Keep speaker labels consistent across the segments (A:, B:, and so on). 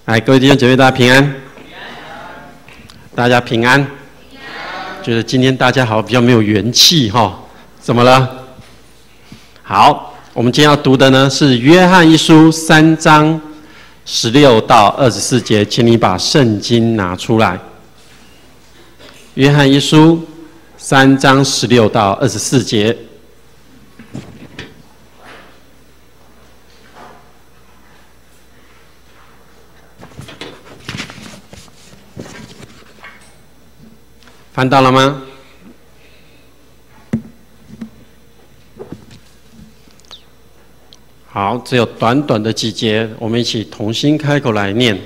A: 来，各位弟兄姐妹，大家平安。大家平安。觉得今天大家好像比较没有元气哈？怎么了？好，我们今天要读的呢是约翰一书3章16到24节，请你把圣经拿出来。约翰一书3章16到24节。翻到了吗？好，只有短短的几节，我们一起同心开口来念。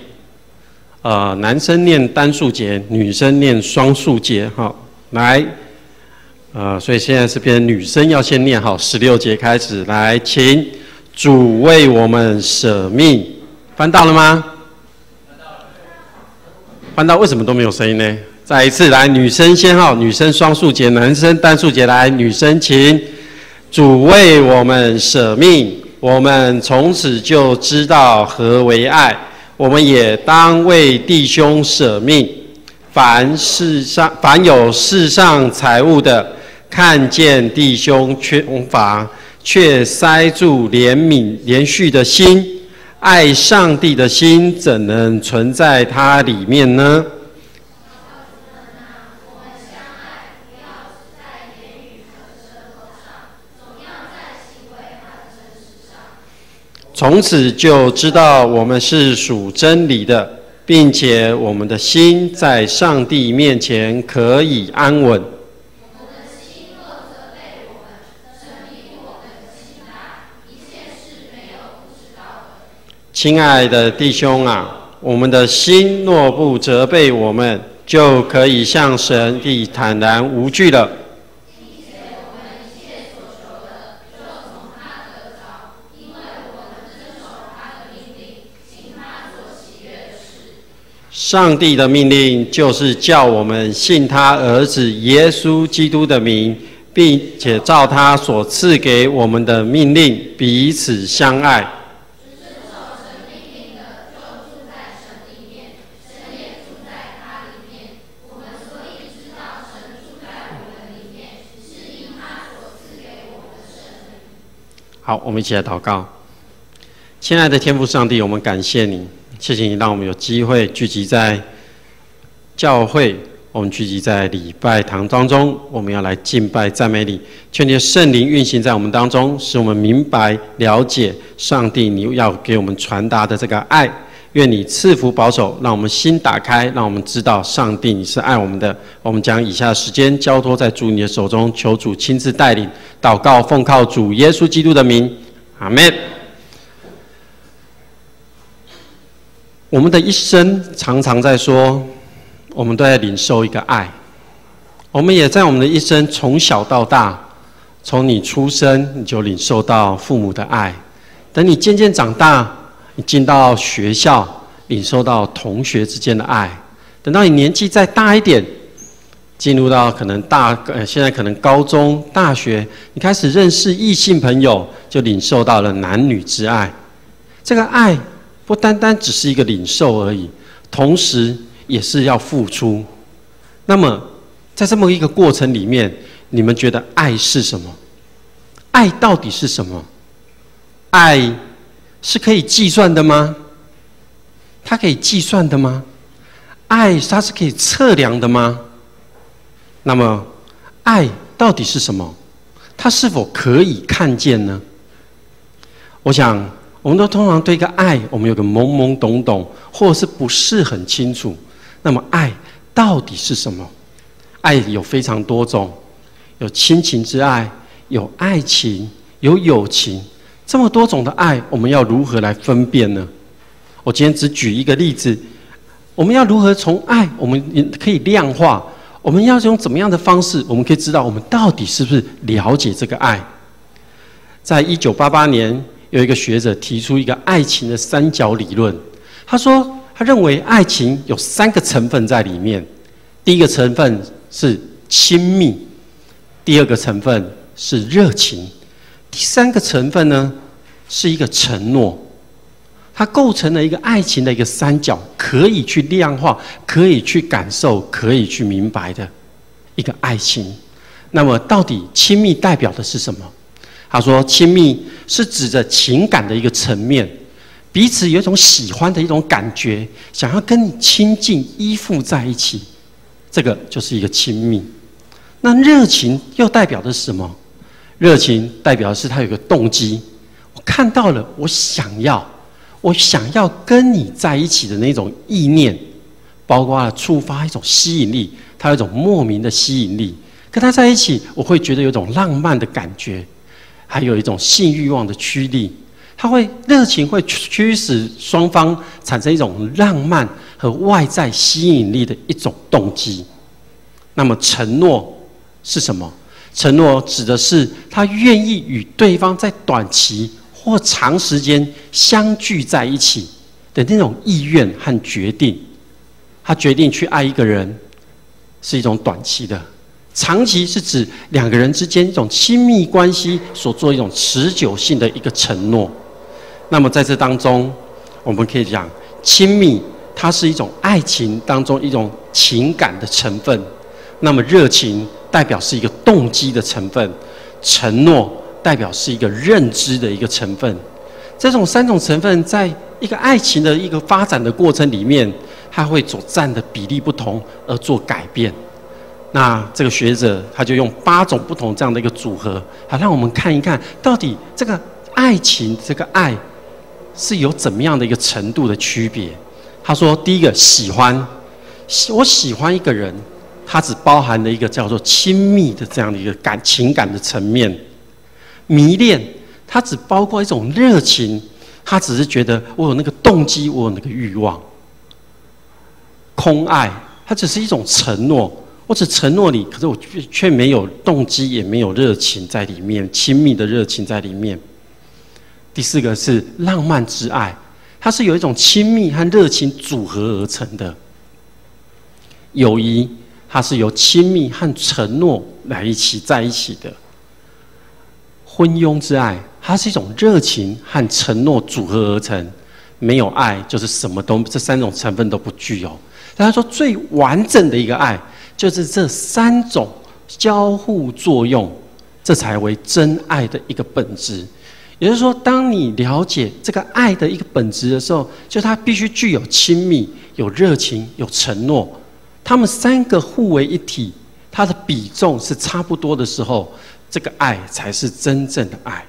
A: 男生念单数节，女生念双数节。好，来，所以现在是变成女生要先念。好，16节开始，来，请主为我们舍命。翻到了吗？翻到，为什么都没有声音呢？再一次来，女生先号，女生双数节，男生单数节。来，女生请。主为我们舍命，我们从此就知道何为爱。我们也当为弟兄舍命。凡有世上财物的，看见弟兄穷乏，却塞住怜悯连续的心，爱上帝的心怎能存在他里面呢？从此就知道我们是属真理的，并且我们的心在上帝面前可以安稳。我们的心若责备我们，证明我们的心大，一切是没有不知道的。亲爱的弟兄啊，我们的心若不责备我们，就可以向神地坦然无惧了。上帝的命令就是叫我们信他儿子耶稣基督的名，并且照他所赐给我们的命令彼此相爱。遵守神命令的，就住在神里面，神也住在他里面。我们所以知道神住在我们里面，是因他所赐给我们的圣灵。好，我们一起来祷告。亲爱的天父上帝，我们感谢你。谢谢你让我们有机会聚集在教会，我们聚集在礼拜堂当中，我们要来敬拜赞美你。求你的圣灵运行在我们当中，使我们明白了解上帝你要给我们传达的这个爱。愿你赐福保守，让我们心打开，让我们知道上帝你是爱我们的。我们将以下的时间交托在主你的手中，求主亲自带领。祷告奉靠主耶稣基督的名，阿们。我们的一生常常在说，我们都在领受一个爱。我们也在我们的一生从小到大，从你出生你就领受到父母的爱，等你渐渐长大，你进到学校，领受到同学之间的爱，等到你年纪再大一点，进入到可能现在可能高中、大学，你开始认识异性朋友，就领受到了男女之爱。这个爱不单单只是一个领受而已，同时也是要付出。那么在这么一个过程里面，你们觉得爱是什么？爱到底是什么？爱是可以计算的吗？它可以计算的吗？爱它是可以测量的吗？那么爱到底是什么？它是否可以看见呢？我想我们都通常对一个爱，我们有个懵懵懂懂，或者是不是很清楚。那么爱到底是什么？爱有非常多种，有亲情之爱，有爱情，有友情，这么多种的爱，我们要如何来分辨呢？我今天只举一个例子，我们要如何从爱，我们可以量化，我们要用怎么样的方式，我们可以知道我们到底是不是了解这个爱。在1988年，有一个学者提出一个爱情的三角理论。他说，他认为爱情有3个成分在里面。第一个成分是亲密，第二个成分是热情，第3个成分呢是一个承诺。它构成了一个爱情的一个三角，可以去量化，可以去感受，可以去明白的一个爱情。那么，到底亲密代表的是什么？他说，亲密是指着情感的一个层面，彼此有一种喜欢的一种感觉，想要跟你亲近、依附在一起，这个就是一个亲密。那热情又代表的是什么？热情代表的是他有一个动机，我看到了，我想要跟你在一起的那种意念，包括了触发一种吸引力，它有一种莫名的吸引力。跟他在一起，我会觉得有一种浪漫的感觉，还有一种性欲望的驱力。热情会驱使双方产生一种浪漫和外在吸引力的一种动机。那么承诺是什么？承诺指的是他愿意与对方在短期或长时间相聚在一起的那种意愿和决定。他决定去爱一个人，是一种短期的；长期是指两个人之间一种亲密关系所做一种持久性的一个承诺。那么在这当中，我们可以讲，亲密它是一种爱情当中一种情感的成分，那么热情代表是一个动机的成分，承诺代表是一个认知的一个成分。这种三种成分在一个爱情的一个发展的过程里面，它会所占的比例不同而做改变。那这个学者他就用8种不同这样的一个组合，好让我们看一看到底这个爱情这个爱是有怎么样的一个程度的区别。他说，第一个喜欢，我喜欢一个人，它只包含了一个叫做亲密的这样的一个情感的层面。迷恋，它只包括一种热情，它只是觉得我有那个动机，我有那个欲望。空爱，它只是一种承诺，我只承诺你，可是我却没有动机，也没有热情在里面，亲密的热情在里面。第4个是浪漫之爱，它是有一种亲密和热情组合而成的。友谊，它是由亲密和承诺来在一起的。昏庸之爱，它是一种热情和承诺组合而成，没有爱就是什么都这3种成分都不具有。但他说最完整的一个爱，就是这3种交互作用，这才为真爱的一个本质。也就是说，当你了解这个爱的一个本质的时候，就它必须具有亲密、有热情、有承诺，它们3个互为一体，它的比重是差不多的时候，这个爱才是真正的爱。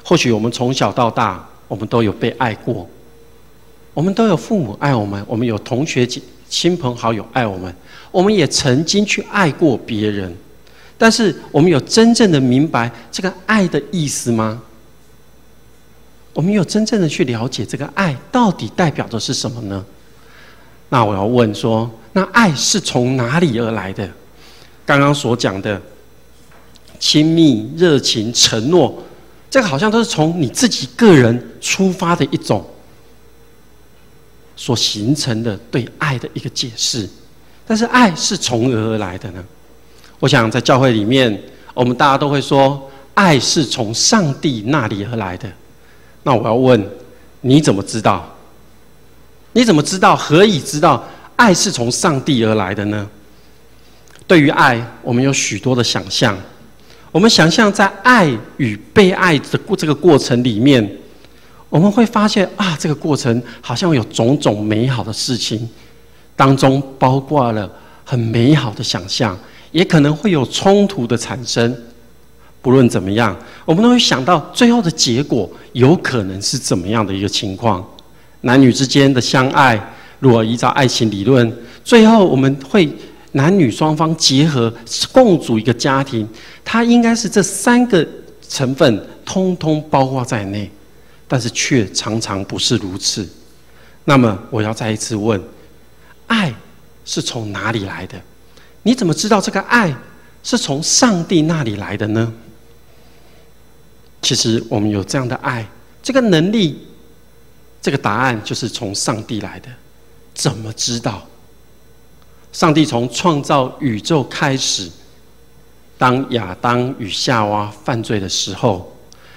A: 或许我们从小到大，我们都有被爱过，我们都有父母爱我们，我们有同学、亲朋好友爱我们，我们也曾经去爱过别人。但是，我们有真正的明白这个爱的意思吗？我们有真正的去了解这个爱到底代表的是什么呢？那我要问说，那爱是从哪里而来的？刚刚所讲的亲密、热情、承诺，这个好像都是从你自己个人出发的一种所形成的对爱的一个解释。但是爱是从何而来的呢？我想在教会里面，我们大家都会说，爱是从上帝那里而来的。那我要问，你怎么知道？你怎么知道？何以知道爱是从上帝而来的呢？对于爱，我们有许多的想象。我们想象在爱与被爱的这个过程里面，我们会发现啊，这个过程好像有种种美好的事情，当中包括了很美好的想象，也可能会有冲突的产生。不论怎么样，我们都会想到最后的结果有可能是怎么样的一个情况。男女之间的相爱，如果依照爱情理论，最后我们会男女双方结合，共组一个家庭，它应该是这3个成分通通包括在内，但是却常常不是如此。那么我要再一次问，爱是从哪里来的？你怎么知道这个爱是从上帝那里来的呢？其实我们有这样的爱，这个能力，这个答案就是从上帝来的。怎么知道？上帝从创造宇宙开始，当亚当与夏娃犯罪的时候，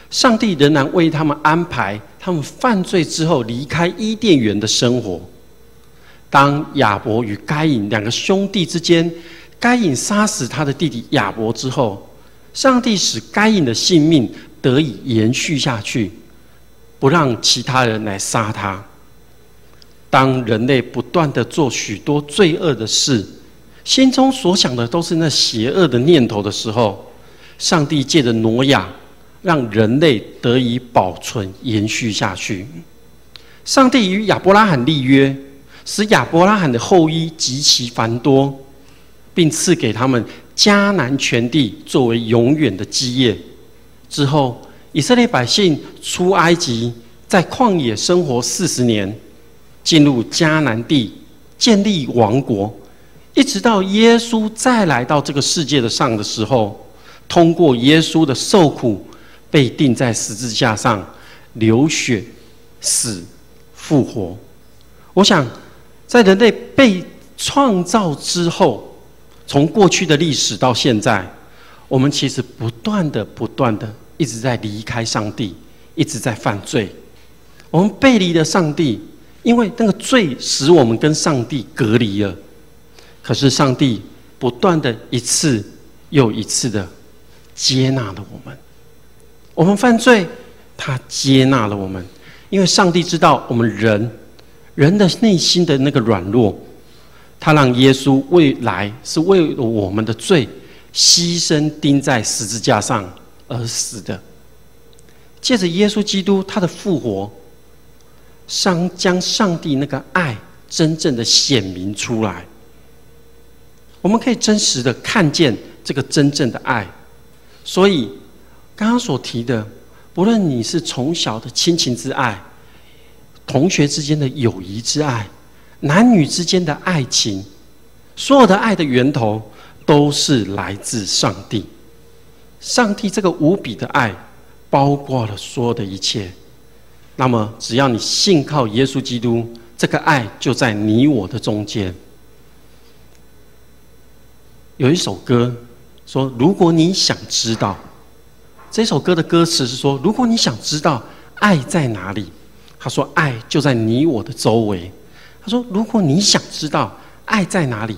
A: 上帝仍然为他们安排他们犯罪之后离开伊甸园的生活。当亚伯与该隐两个兄弟之间，该隐杀死他的弟弟亚伯之后，上帝使该隐的性命得以延续下去，不让其他人来杀他。当人类不断的做许多罪恶的事，心中所想的都是那邪恶的念头的时候，上帝借着挪亚，让人类得以保存延续下去。上帝与亚伯拉罕立约，使亚伯拉罕的后裔极其繁多，并赐给他们迦南全地作为永远的基业。之后，以色列百姓出埃及，在旷野生活40年，进入迦南地，建立王国，一直到耶稣再来到这个世界上的时候，通过耶稣的受苦，被钉在十字架上，流血、死、复活。我想，在人类被创造之后，从过去的历史到现在，我们其实不断的一直在离开上帝，一直在犯罪。我们背离了上帝，因为那个罪使我们跟上帝隔离了。可是上帝不断的一次又一次的接纳了我们。我们犯罪，他接纳了我们，因为上帝知道我们人的内心的那个软弱，他让耶稣未来是为了我们的罪牺牲钉在十字架上而死的。借着耶稣基督他的复活，将上帝那个爱真正的显明出来。我们可以真实的看见这个真正的爱。所以刚刚所提的，不论你是从小的亲情之爱，同学之间的友谊之爱，男女之间的爱情，所有的爱的源头都是来自上帝。上帝这个无比的爱包括了所有的一切。那么只要你信靠耶稣基督，这个爱就在你我的中间。有一首歌说，如果你想知道，这首歌的歌词是说，如果你想知道爱在哪里，他说爱就在你我的周围。他说如果你想知道爱在哪里，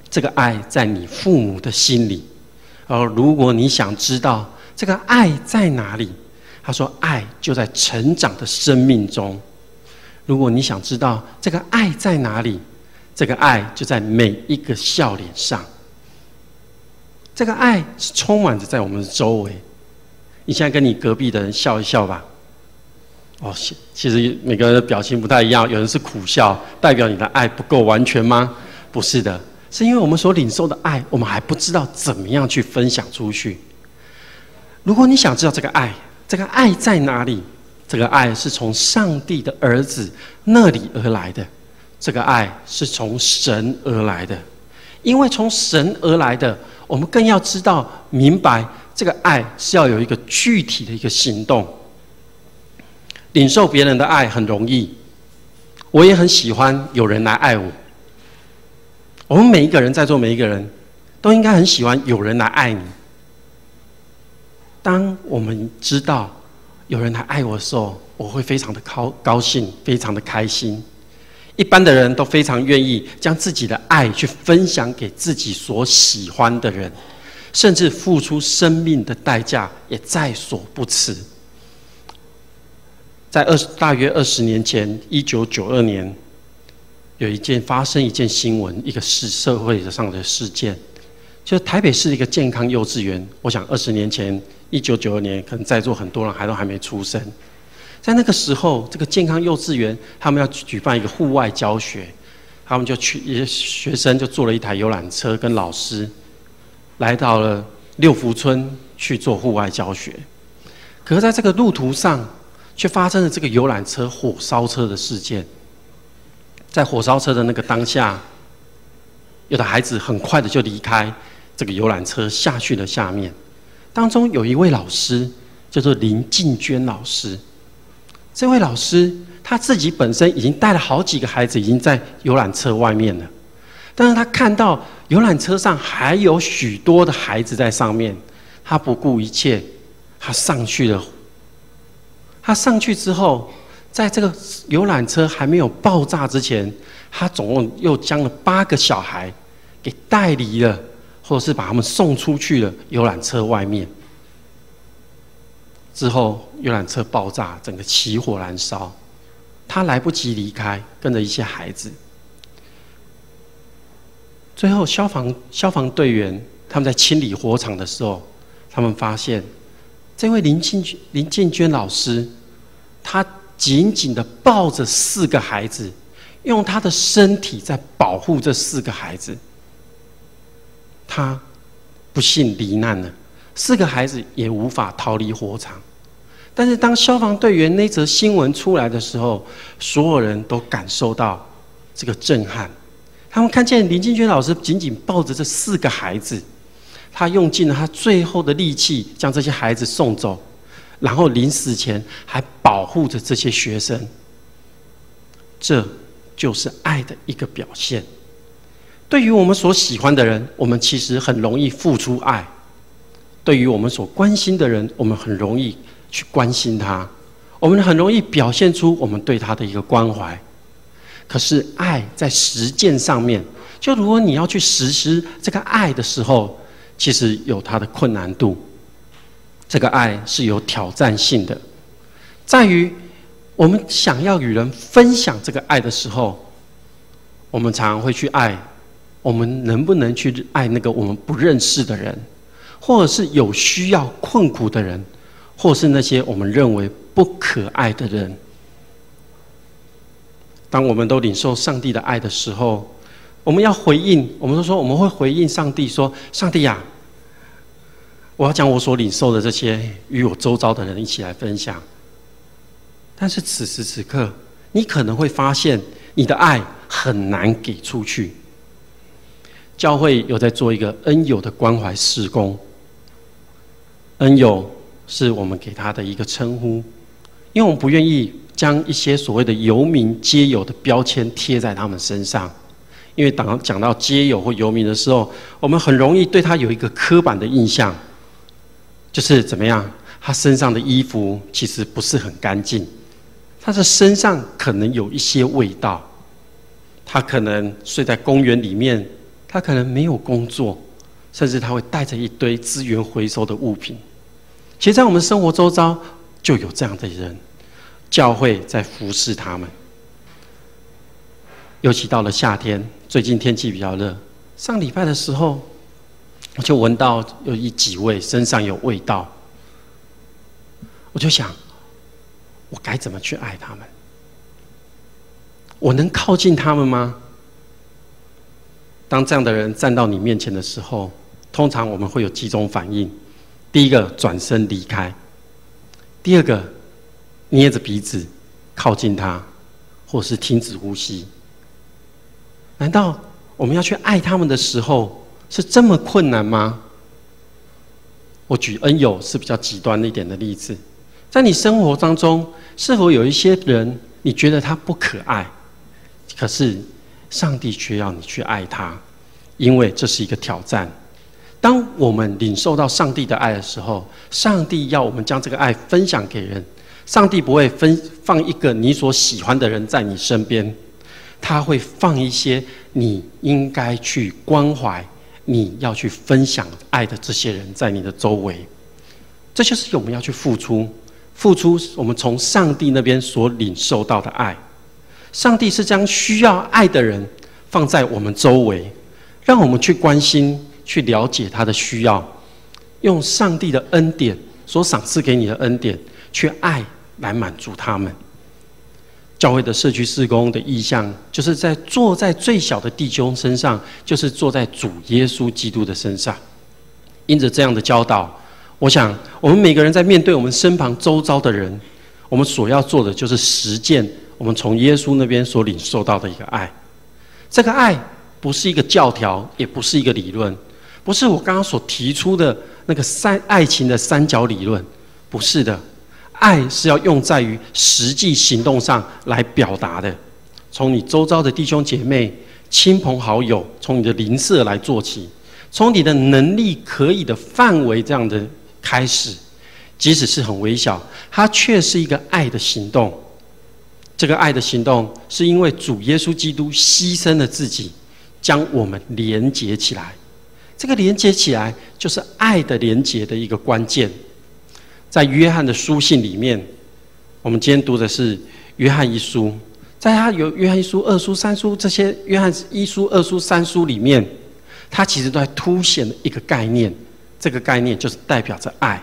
A: 这个爱在你父母的心里。而如果你想知道这个爱在哪里，他说爱就在成长的生命中。如果你想知道这个爱在哪里，这个爱就在每一个笑脸上。这个爱是充满着在我们的周围。你现在跟你隔壁的人笑一笑吧。其实每个人的表情不太一样，有人是苦笑，代表你的爱不够完全吗？不是的，是因为我们所领受的爱，我们还不知道怎么样去分享出去。如果你想知道这个爱在哪里，这个爱是从上帝的儿子那里而来的。这个爱是从神而来的，因为从神而来的，我们更要知道明白这个爱是要有一个具体的一个行动。领受别人的爱很容易，我也很喜欢有人来爱我。我们每一个人，在座每一个人都应该很喜欢有人来爱你。当我们知道有人来爱我的时候，我会非常的高兴，非常的开心。一般的人都非常愿意将自己的爱去分享给自己所喜欢的人，甚至付出生命的代价也在所不辞。在大约20年前，1992年，发生一件新闻，一个社会上的事件，就是台北市的一个健康幼稚园。我想20年前，1992年，可能在座很多人都还没出生。在那个时候，这个健康幼稚园他们要举办一个户外教学，他们就学生就坐了一台游览车，跟老师来到了六福村去做户外教学。可是在这个路途上，却发生了这个游览车火烧车的事件。在火烧车的那个当下，有的孩子很快的就离开这个游览车，下去了下面。当中有一位老师叫做林静娟老师。这位老师他自己本身已经带了好几个孩子，已经在游览车外面了。但是他看到游览车上还有许多的孩子在上面，他不顾一切，他上去了，他上去之后，在这个游览车还没有爆炸之前，他总共又将了8个小孩给带离了，或者是把他们送出去了游览车外面。之后游览车爆炸，整个起火燃烧，他来不及离开，跟着一些孩子。最后消防队员他们在清理火场的时候，他们发现这位林静娟老师，她紧紧地抱着4个孩子，用她的身体在保护这4个孩子。她不幸罹难了，4个孩子也无法逃离火场。但是当消防队员那则新闻出来的时候，所有人都感受到这个震撼。他们看见林静娟老师紧紧抱着这4个孩子，他用尽了他最后的力气将这些孩子送走，然后临死前还保护着这些学生。这就是爱的一个表现。对于我们所喜欢的人，我们其实很容易付出爱；对于我们所关心的人，我们很容易去关心他，我们很容易表现出我们对他的一个关怀。可是爱在实践上面，就如果你要去实施这个爱的时候，其实有它的困难度。这个爱是有挑战性的，在于我们想要与人分享这个爱的时候，我们常常会去爱，我们能不能去爱那个我们不认识的人，或者是有需要困苦的人，或是那些我们认为不可爱的人。当我们都领受上帝的爱的时候，我们要回应，我们都说我们会回应上帝说，上帝啊，我要将我所领受的这些与我周遭的人一起来分享。但是此时此刻，你可能会发现你的爱很难给出去。教会有在做一个恩友的关怀事工，恩友是我们给他的一个称呼，因为我们不愿意将一些所谓的游民街友的标签贴在他们身上。因为当讲到街友或游民的时候，我们很容易对他有一个刻板的印象，就是怎么样，他身上的衣服其实不是很干净，他的身上可能有一些味道，他可能睡在公园里面，他可能没有工作，甚至他会带着一堆资源回收的物品。其实在我们生活周遭就有这样的人，教会在服侍他们。尤其到了夏天，最近天气比较热，上礼拜的时候，我就闻到有几位身上有味道，我就想，我该怎么去爱他们？我能靠近他们吗？当这样的人站到你面前的时候，通常我们会有几种反应：第一个，转身离开；第二个，捏着鼻子靠近他，或是停止呼吸。难道我们要去爱他们的时候是这么困难吗？我举恩友是比较极端一点的例子，在你生活当中，是否有一些人你觉得他不可爱，可是上帝却要你去爱他，因为这是一个挑战。当我们领受到上帝的爱的时候，上帝要我们将这个爱分享给人，上帝不会放一个你所喜欢的人在你身边，他会放一些你应该去关怀、你要去分享爱的这些人在你的周围。这就是我们要去付出我们从上帝那边所领受到的爱。上帝是将需要爱的人放在我们周围，让我们去关心、去了解他的需要，用上帝的恩典所赏赐给你的恩典去爱来满足他们。教会的社区事工的意向，就是在坐在最小的弟兄身上，就是坐在主耶稣基督的身上。因着这样的教导，我想我们每个人在面对我们身旁周遭的人，我们所要做的就是实践我们从耶稣那边所领受到的一个爱。这个爱不是一个教条，也不是一个理论，不是我刚刚所提出的那个爱情的三角理论，不是的。爱是要用在于实际行动上来表达的，从你周遭的弟兄姐妹、亲朋好友，从你的邻舍来做起，从你的能力可以的范围这样的开始，即使是很微小，它却是一个爱的行动。这个爱的行动，是因为主耶稣基督牺牲了自己，将我们连结起来。这个连结起来，就是爱的连结的一个关键。在约翰的书信里面，我们今天读的是约翰一书，在他有约翰一书、二书、三书这些约翰一书、二书、三书里面，它其实都在凸显一个概念，这个概念就是代表着爱。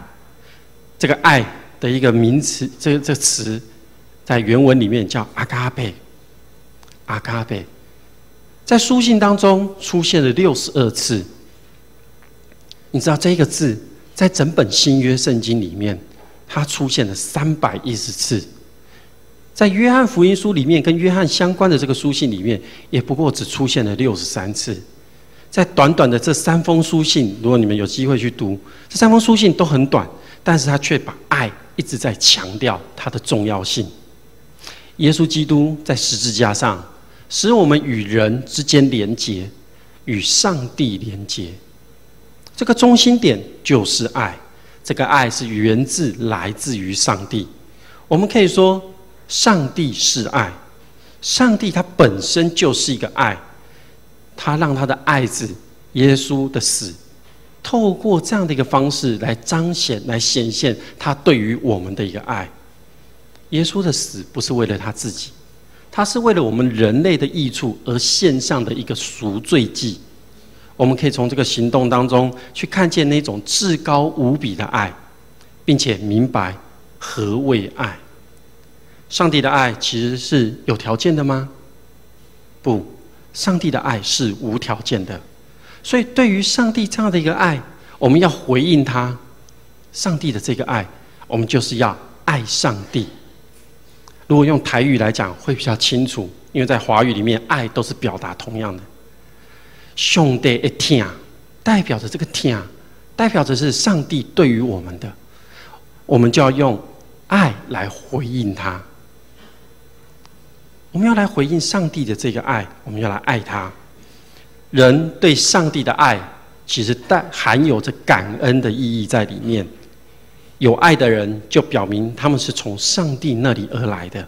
A: 这个爱的一个名词，这个词，在原文里面叫阿嘎贝。阿嘎贝，在书信当中出现了62次。你知道这个字在整本新约圣经里面，它出现了310次。在约翰福音书里面，跟约翰相关的这个书信里面，也不过只出现了63次。在短短的这3封书信，如果你们有机会去读，这3封书信都很短，但是他却把爱一直在强调它的重要性。耶稣基督在十字架上，使我们与人之间连结，与上帝连结。这个中心点就是爱，这个爱是来自于上帝。我们可以说，上帝是爱，上帝他本身就是一个爱，他让他的爱子耶稣的死，透过这样的一个方式来彰显、来显现他对于我们的一个爱。耶稣的死不是为了他自己，他是为了我们人类的益处而献上的一个赎罪祭。我们可以从这个行动当中去看见那种至高无比的爱，并且明白何谓爱。上帝的爱其实是有条件的吗？不，上帝的爱是无条件的。所以对于上帝这样的一个爱，我们要回应他。上帝的这个爱，我们就是要爱上帝。如果用台语来讲会比较清楚，因为在华语里面爱都是表达同样的。上帝的疼，代表着这个疼，代表着是上帝对于我们的，我们就要用爱来回应他。我们要来回应上帝的这个爱，我们要来爱他。人对上帝的爱，其实含有着感恩的意义在里面。有爱的人，就表明他们是从上帝那里而来的，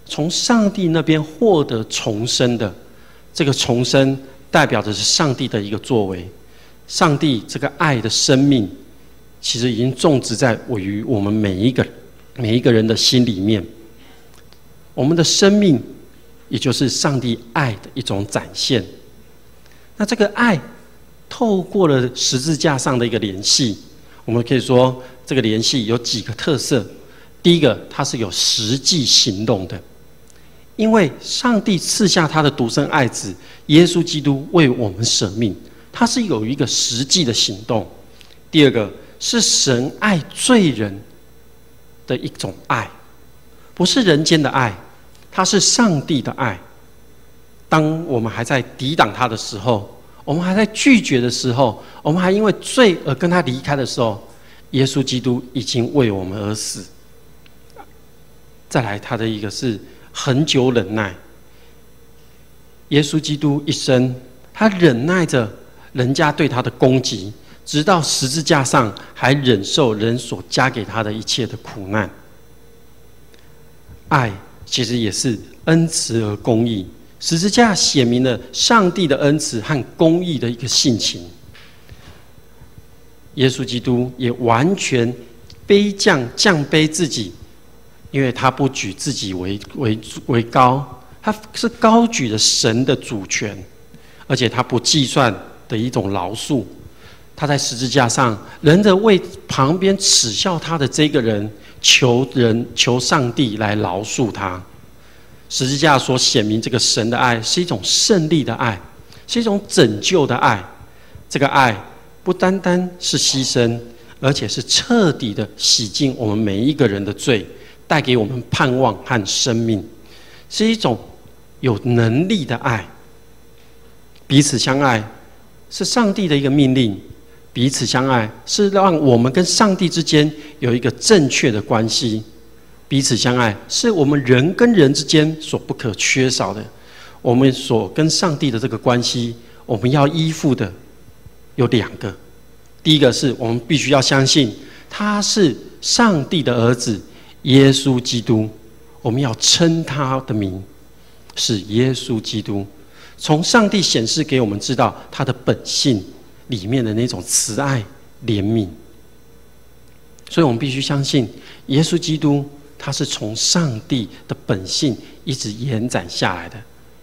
A: 从上帝那边获得重生的。这个重生代表着是上帝的一个作为，上帝这个爱的生命，其实已经种植在于我们每一个人的心里面。我们的生命，也就是上帝爱的一种展现。那这个爱，透过了十字架上的一个联系，我们可以说这个联系有几个特色。第一个，它是有实际行动的。因为上帝赐下他的独生爱子耶稣基督为我们舍命，他是有一个实际的行动。第二个是神爱罪人的一种爱，不是人间的爱，它是上帝的爱。当我们还在抵挡他的时候，我们还在拒绝的时候，我们还因为罪而跟他离开的时候，耶稣基督已经为我们而死。再来，他的一个是恒久忍耐。耶稣基督一生，他忍耐着人家对他的攻击，直到十字架上还忍受人所加给他的一切的苦难。爱其实也是恩慈而公义，十字架显明了上帝的恩慈和公义的一个性情。耶稣基督也完全降卑自己，因为他不举自己为高，他是高举了神的主权，而且他不计算的一种饶恕。他在十字架上，人的为旁边耻笑他的这个人求上帝来饶恕他。十字架所显明这个神的爱，是一种胜利的爱，是一种拯救的爱。这个爱不单单是牺牲，而且是彻底的洗净我们每一个人的罪，带给我们盼望和生命，是一种有能力的爱。彼此相爱是上帝的一个命令，彼此相爱是让我们跟上帝之间有一个正确的关系。彼此相爱是我们人跟人之间所不可缺少的。我们所跟上帝的这个关系，我们要依附的有2个。第一个是我们必须要相信他是上帝的儿子耶稣基督，我们要称他的名是耶稣基督。从上帝显示给我们知道他的本性里面的那种慈爱怜悯，所以我们必须相信耶稣基督他是从上帝的本性一直延展下来的。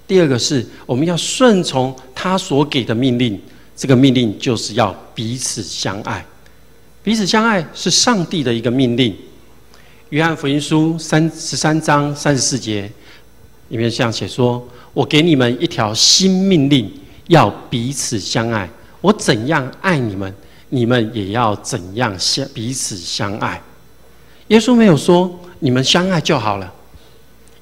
A: 第二个是我们要顺从他所给的命令，这个命令就是要彼此相爱。彼此相爱是上帝的一个命令。约翰福音书13章34节里面这样写说：我给你们一条新命令，要彼此相爱。我怎样爱你们，你们也要怎样彼此相爱。耶稣没有说你们相爱就好了，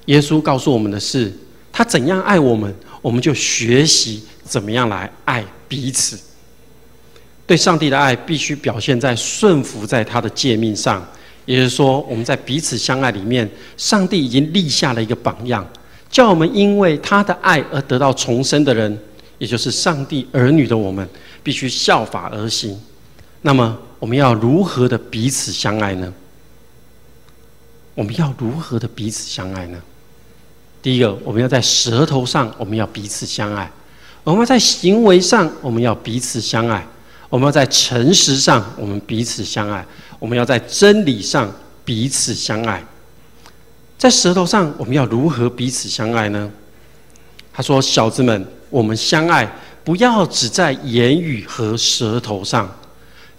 A: 耶稣告诉我们的是他怎样爱我们，我们就学习怎么样来爱彼此。对上帝的爱必须表现在顺服在他的诫命上，也就是说我们在彼此相爱里面，上帝已经立下了一个榜样，叫我们因为他的爱而得到重生的人，也就是上帝儿女的我们，必须效法而行。那么我们要如何的彼此相爱呢？我们要如何的彼此相爱呢？第一个，我们要在舌头上我们要彼此相爱，我们要在行为上我们要彼此相爱，我们要在诚实上我们彼此相爱，我们要在真理上彼此相爱。在舌头上我们要如何彼此相爱呢？他说：小子们，我们相爱，不要只在言语和舌头上。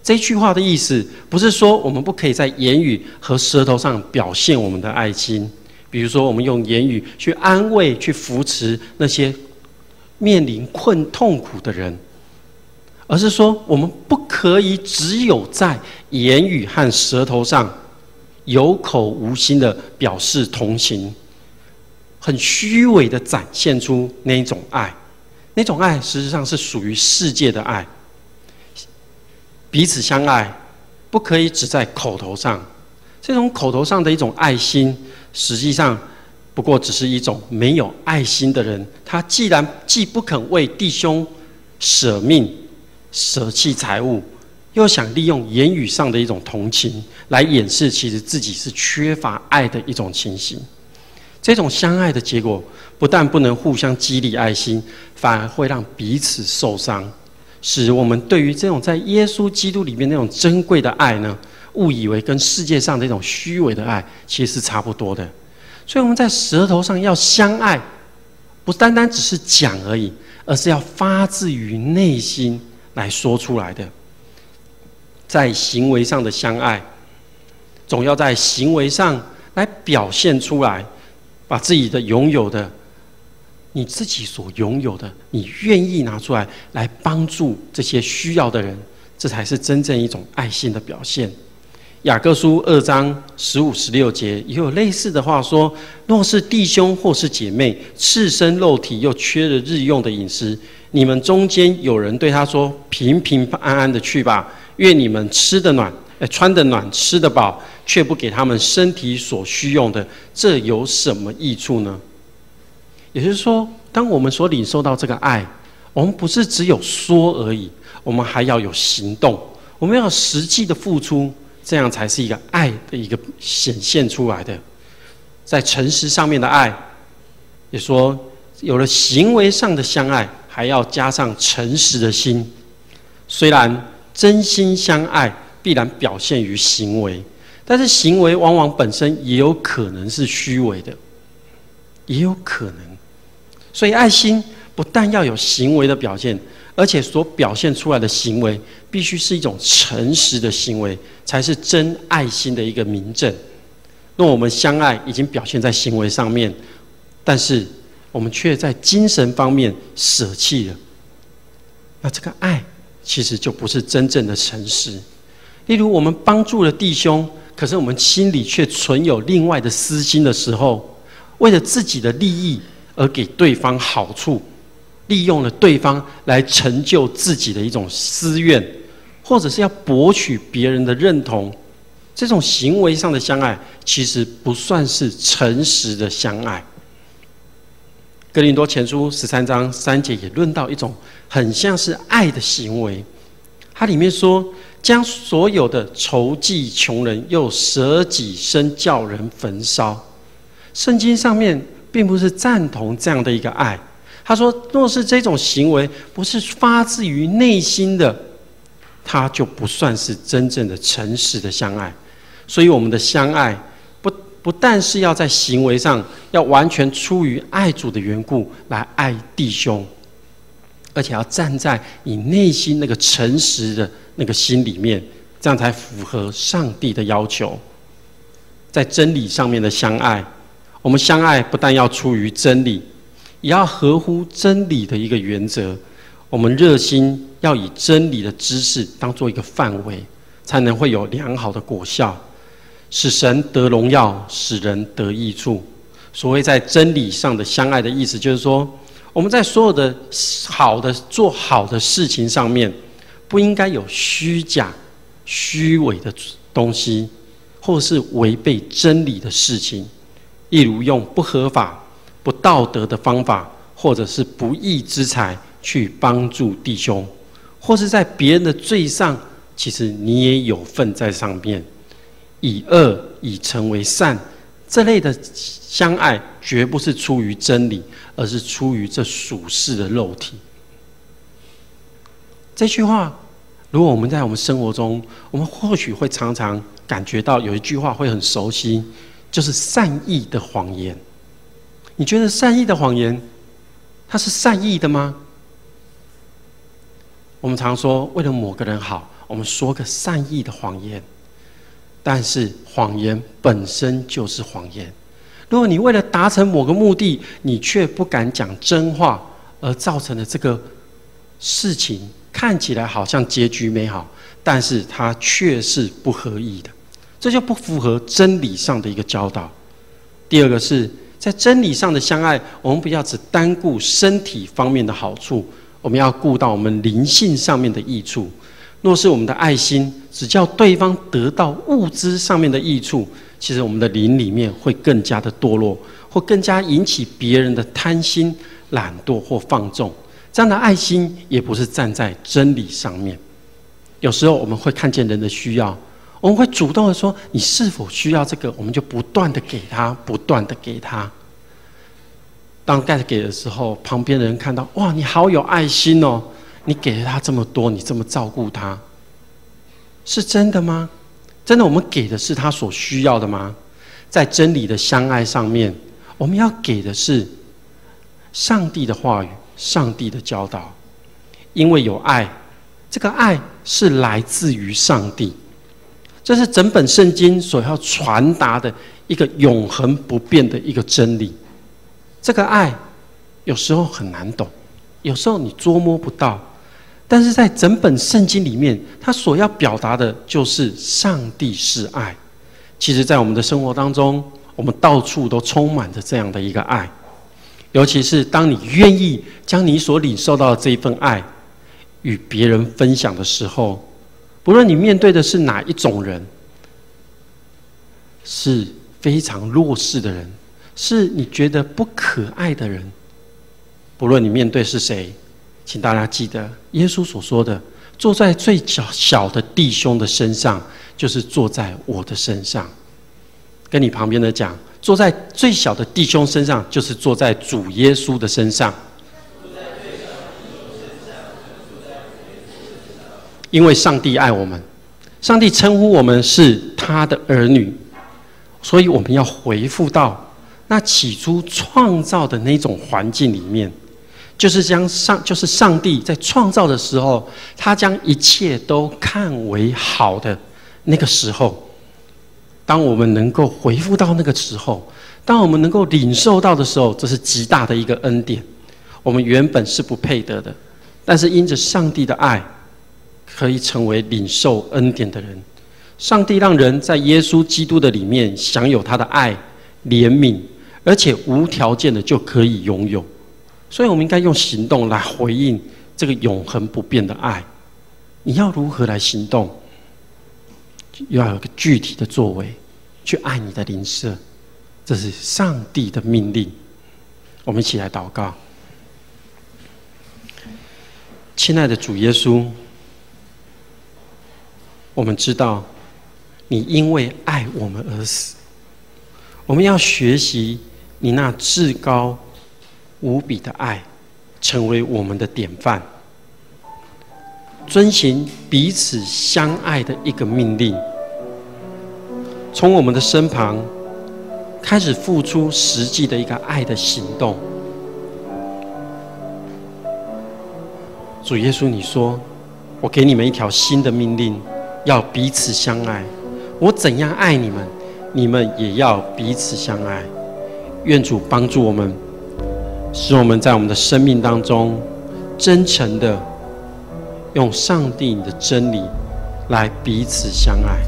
A: 这句话的意思不是说我们不可以在言语和舌头上表现我们的爱心，比如说我们用言语去安慰去扶持那些面临痛苦的人，而是说我们不可以只有在言语和舌头上有口无心的表示同情，很虚伪的展现出那一种爱。那种爱实际上是属于世界的爱。彼此相爱不可以只在口头上，这种口头上的一种爱心，实际上不过只是一种没有爱心的人，他既不肯为弟兄舍命舍弃财物，又想利用言语上的一种同情来掩饰其实自己是缺乏爱的一种情形。这种相爱的结果不但不能互相激励爱心，反而会让彼此受伤，使我们对于这种在耶稣基督里面那种珍贵的爱呢，误以为跟世界上的一种虚伪的爱其实是差不多的。所以我们在舌头上要相爱，不单单只是讲而已，而是要发自于内心来说出来的。在行为上的相爱，总要在行为上来表现出来，把自己的拥有的，你自己所拥有的，你愿意拿出来来帮助这些需要的人，这才是真正一种爱心的表现。雅各书2章15、16节也有类似的话说：若是弟兄或是姐妹赤身肉体又缺了日用的饮食，你们中间有人对他说：平平安安的去吧，愿你们吃得暖，穿得暖，吃得饱，却不给他们身体所需用的，这有什么益处呢？也就是说，当我们所领受到这个爱，我们不是只有说而已，我们还要有行动，我们要实际的付出，这样才是一个爱的一个显现出来的。在诚实上面的爱，也说有了行为上的相爱，还要加上诚实的心。虽然真心相爱必然表现于行为，但是行为往往本身也有可能是虚伪的，也有可能。所以爱心不但要有行为的表现，而且所表现出来的行为必须是一种诚实的行为，才是真爱心的一个明证。若我们相爱已经表现在行为上面，但是我们却在精神方面舍弃了，那这个爱其实就不是真正的诚实。例如我们帮助了弟兄，可是我们心里却存有另外的私心的时候，为了自己的利益而给对方好处，利用了对方来成就自己的一种私愿，或者是要博取别人的认同，这种行为上的相爱其实不算是诚实的相爱。哥林多前书13章3节也论到一种很像是爱的行为，它里面说：将所有的筹济穷人，又舍己身叫人焚烧。圣经上面并不是赞同这样的一个爱。他说，若是这种行为不是发自于内心的，它就不算是真正的诚实的相爱。所以我们的相爱不但是要在行为上要完全出于爱主的缘故来爱弟兄，而且要站在你内心那个诚实的那个心里面，这样才符合上帝的要求。在真理上面的相爱，我们相爱不但要出于真理，也要合乎真理的一个原则。我们热心要以真理的知识当做一个范围，才能会有良好的果效，使神得荣耀，使人得益处。所谓在真理上的相爱的意思，就是说我们在所有的做好的事情上面，不应该有虚假、虚伪的东西，或是违背真理的事情，例如用不合法、不道德的方法，或者是不义之财去帮助弟兄，或是在别人的罪上，其实你也有份在上面。以恶以成为善，这类的相爱绝不是出于真理，而是出于这属世的肉体。这句话，如果我们在我们生活中，我们或许会常常感觉到有一句话会很熟悉，就是善意的谎言。你觉得善意的谎言，它是善意的吗？我们常说，为了某个人好，我们说个善意的谎言。但是谎言本身就是谎言。如果你为了达成某个目的，你却不敢讲真话，而造成了这个事情看起来好像结局美好，但是它却是不合意的，这就不符合真理上的一个教导。第二个是在真理上的相爱，我们不要只单顾身体方面的好处，我们要顾到我们灵性上面的益处。若是我们的爱心只叫对方得到物质上面的益处，其实我们的灵里面会更加的堕落，或更加引起别人的贪心、懒惰或放纵。这样的爱心也不是站在真理上面。有时候我们会看见人的需要，我们会主动的说，你是否需要这个，我们就不断的给他，不断的给他。当该给的时候，旁边的人看到，哇，你好有爱心哦，你给了他这么多，你这么照顾他，是真的吗？真的我们给的是他所需要的吗？在真理的相爱上面，我们要给的是上帝的话语、上帝的教导。因为有爱，这个爱是来自于上帝，这是整本圣经所要传达的一个永恒不变的一个真理。这个爱有时候很难懂，有时候你捉摸不到，但是在整本圣经里面，它所要表达的就是上帝是爱。其实在我们的生活当中，我们到处都充满着这样的一个爱，尤其是当你愿意将你所领受到的这一份爱与别人分享的时候，不论你面对的是哪一种人，是非常弱势的人，是你觉得不可爱的人，不论你面对是谁，请大家记得耶稣所说的，坐在最小的弟兄的身上，就是坐在我的身上。跟你旁边的讲，坐在最小的弟兄身上，就是坐在主耶稣的身上。因为上帝爱我们，上帝称呼我们是他的儿女，所以我们要回复到那起初创造的那种环境里面，就是上帝在创造的时候，他将一切都看为好的那个时候。当我们能够回复到那个时候，当我们能够领受到的时候，这是极大的一个恩典。我们原本是不配得的，但是因着上帝的爱，可以成为领受恩典的人。上帝让人在耶稣基督的里面享有他的爱、怜悯，而且无条件的就可以拥有。所以我们应该用行动来回应这个永恒不变的爱。你要如何来行动？要有一个具体的作为，去爱你的邻舍，这是上帝的命令。我们一起来祷告。亲爱的主耶稣，我们知道你因为爱我们而死。我们要学习你那至高无比的爱，成为我们的典范，遵行彼此相爱的一个命令，从我们的身旁开始付出实际的一个爱的行动。主耶稣，你说我给你们一条新的命令，要彼此相爱。我怎样爱你们，你们也要彼此相爱。愿主帮助我们，使我们在我们的生命当中真诚的用上帝你的真理来彼此相爱，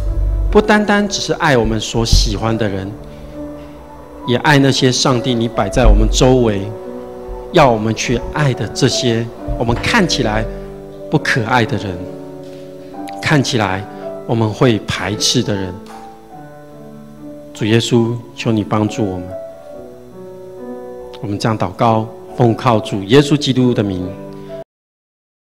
A: 不单单只是爱我们所喜欢的人，也爱那些上帝你摆在我们周围要我们去爱的这些我们看起来不可爱的人，看起来我们会排斥的人。主耶稣，求你帮助我们。我们这样祷告，奉靠主耶稣基督的名。